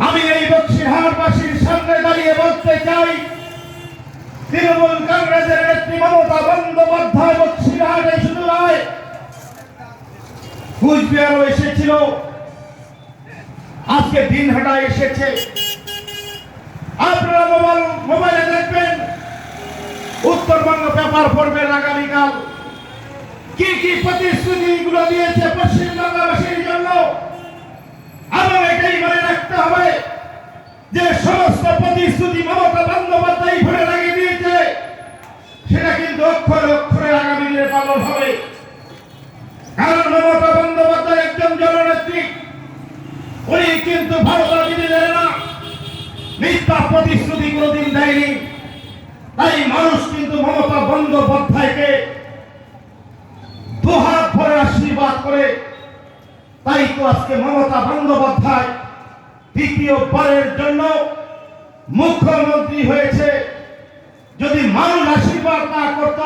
আমি এই বক্সিরহাটবাসীর সামনে দাঁড়িয়ে বলতে চাই, তৃণমূল কংগ্রেসের নেত্রী মমতা বন্দ্যোপাধ্যায় বক্সিরহাটে শুধু নয়, কুচবিহারও এসেছিল, আজকে দিনহাটায় এসেছে। আপনারা মোবাইলে দেখবেন, উত্তরবঙ্গ পেপার পড়বেন আগামীকাল কি কি প্রতিশ্রুতিগুলো দিয়েছে পশ্চিমবাংলাবাসীর জন্য। এবং এটাই মনে রাখতে হবে যে সমস্ত প্রতিশ্রুতি মমতা বন্দ্যোপাধ্যায় ভরে লাগিয়ে দিয়েছে, সেটা কিন্তু অক্ষরে অক্ষরে আগামী দিনে পালন হবে। কারণ মমতা বন্দ্যোপাধ্যায় একজন জননেত্রী, উনি কিন্তু ভারতের দিনে দেন না, মিথ্যা প্রতিশ্রুতি কোনদিন দেয়নি। তাই মানুষ কিন্তু মমতা বন্দ্যোপাধ্যায়কে দুহাত ভরে আশীর্বাদ করে। তাই তো আজকে মমতা বন্দ্যোপাধ্যায় দ্বিতীয়বারের জন্য মুখ্যমন্ত্রী হয়েছে। যদি মানুষ আশীর্বাদ না করত,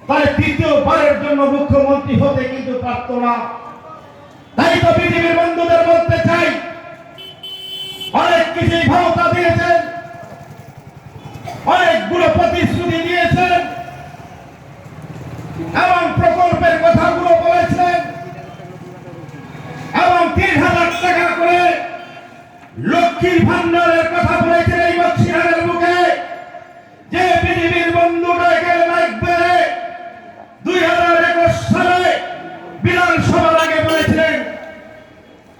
তাহলে তৃতীয়বারের জন্য মুখ্যমন্ত্রী হতে কিন্তু পারত না। তাই তো পৃথিবীর বন্ধুদের বলতে চাই, অনেক কিছুই ক্ষমতা দিয়েছেন, অনেকগুলো প্রতিশ্রুতি দিয়েছেন এবং প্রকল্পের কথাগুলো বলেছেন এবং ৩,০০০ টাকা করে লক্ষ্মীর ভান্ডারের কথা বলেছেন এই বক্সিরহাটের বুকে। যে পৃথিবীর বন্ধুটা এখানে লাগবে ২০২১ সালে বিধানসভার আগে বলেছিলেন,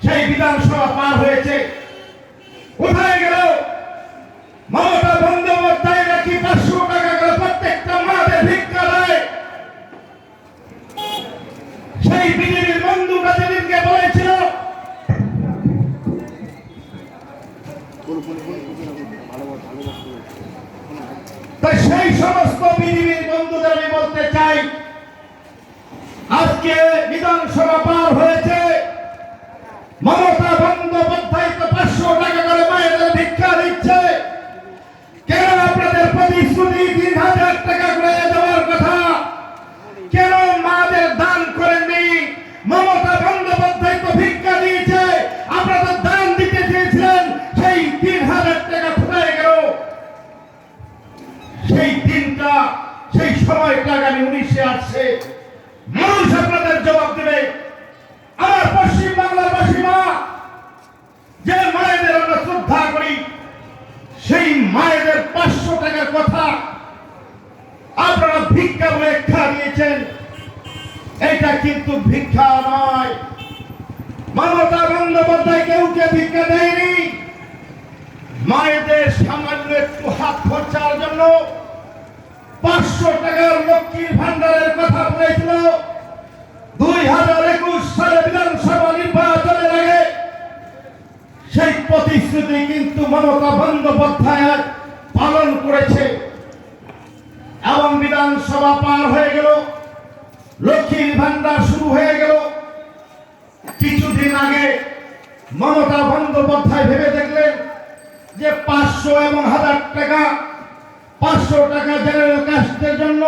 সেই বিধানসভা পার হয়েছে। কোথায় গেল মমতা বন্দ্যোপাধ্যায়? নাকি ৫০০ টাকা করে প্রত্যেকটা মাদের ভিক্ষা দেয়। সেই পৃথিবীর বন্ধুটা যেদিনকে বলেছিল, তাই সেই সমস্ত পৃথিবীর বন্ধুদের আমি বলতে চাই, আজকে বিধানসভা পার হয়েছে, মমতা বন্দ্যোপাধ্যায় তো ৫০০ টাকা করে মায়েদের ভিক্ষা দিচ্ছে। কেন আপনাদের প্রতিশ্রুতি ৩,০০০ টাকা করে দেওয়ার কথা, কেন মাদের দান করেননি? মমতা বন্দ্যোপাধ্যায় তো ভিক্ষা দিয়েছে, আপনাদের দান দিতে চেয়েছিলেন, সেই ৩,০০০ টাকা কোথায় গেল? সেই দিনটা, সেই সময়টা আগামী ১৯-এ আসছে, মানুষ আপনাদের জবাব দেবে। আমার পশ্চিম বাংলার বাসী মা, যে মায়েদের আমরা শ্রদ্ধা করি, সেই মায়েদের ৫০০ টাকার কথা আপনারা ভিক্ষা বলে দিয়েছেন। এটা কিন্তু ভিক্ষা নয়। মমতা বন্দ্যোপাধ্যায় কেউকে ভিক্ষা দেয়নি। মায়েদের সামান্য একটু হাত খরচার জন্য ৫০০ টাকার লক্ষ্মীর ভান্ডারের কথা বলেছিল। ২০২১ সালে বিধানসভা নির্বাচনের আগে সেই প্রতিশ্রুতি কিন্তু মমতা বন্দ্যোপাধ্যায় পালন করেছে এবং বিধানসভা পার হয়ে গেল, লক্ষ্মীর ভান্ডার শুরু হয়ে গেল। কিছুদিন আগে মমতা বন্দ্যোপাধ্যায় ভেবে দেখলেন যে ৫০০ এবং ১,০০০ টাকা, ৫০০ টাকা জেনারেল কাস্টের জন্য,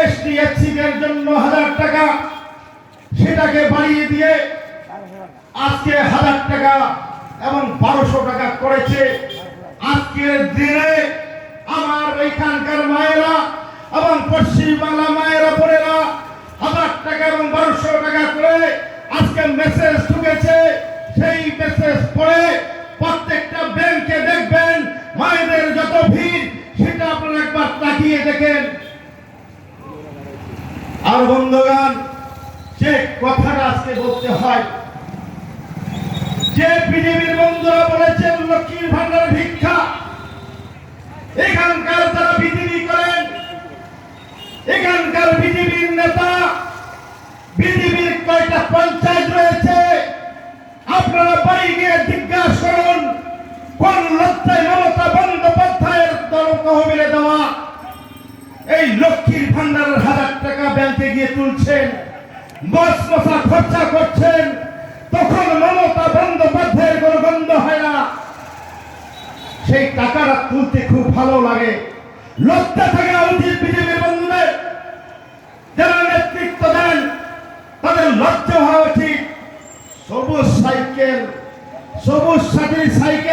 এসটি এসসিদের জন্য ১,০০০ টাকা, সেটাকে বাড়িয়ে দিয়ে আজকে ১,০০০ টাকা এবং ১২০০ টাকা করেছে। আজকের দিনে আমার এখানকার মায়েরা এবং পশ্চিম বাংলা মায়েরা বোনেরা ১,০০০ টাকা এবং ১২০০ টাকা করে আজকে মেসেজ ঢুকেছে। সেই মেসেজ পড়ে প্রত্যেকটা ব্যাংকে দেখবেন মায়েদের যত ভিড়, সেটা আপনারা একবার তাকিয়ে দেখেন। আর বন্ধুগণ, যে কথাটা আজকে বলতে হয়, যে পৃথিবীর বন্ধুরা বলেছেন লক্ষ্মীর ভান্ডার ভিক্ষা, এখানকার যারা বিজেপি করেন, এখানকার বিজেপির নেতা, বিজেপির কয়টা পঞ্চায়েত রয়েছে, আপনারা বাড়ি গিয়ে জিজ্ঞাসা করুন, কোন লজ্জায় মমতা বন্দ্যোপাধ্যায়ের তহবিলে দেওয়া এই লক্ষ্মীর ভান্ডারের ১,০০০ টাকা ব্যাংকে গিয়ে তুলছেন, বস মশা খরচা করছেন, তখন মমতা বন্দ্যোপাধ্যায়ের কোনো গন্ধ হয় না। সেই টাকাটা তুলতে খুব ভালো লাগে। লজ্জা থাকা উচিত বিজেপির বন্ধুদের, যারা নেতৃত্ব দেন তাদের লজ্জা হওয়া উচিত। সবুজ সাইকেল সবুজ সাথী সাইকেল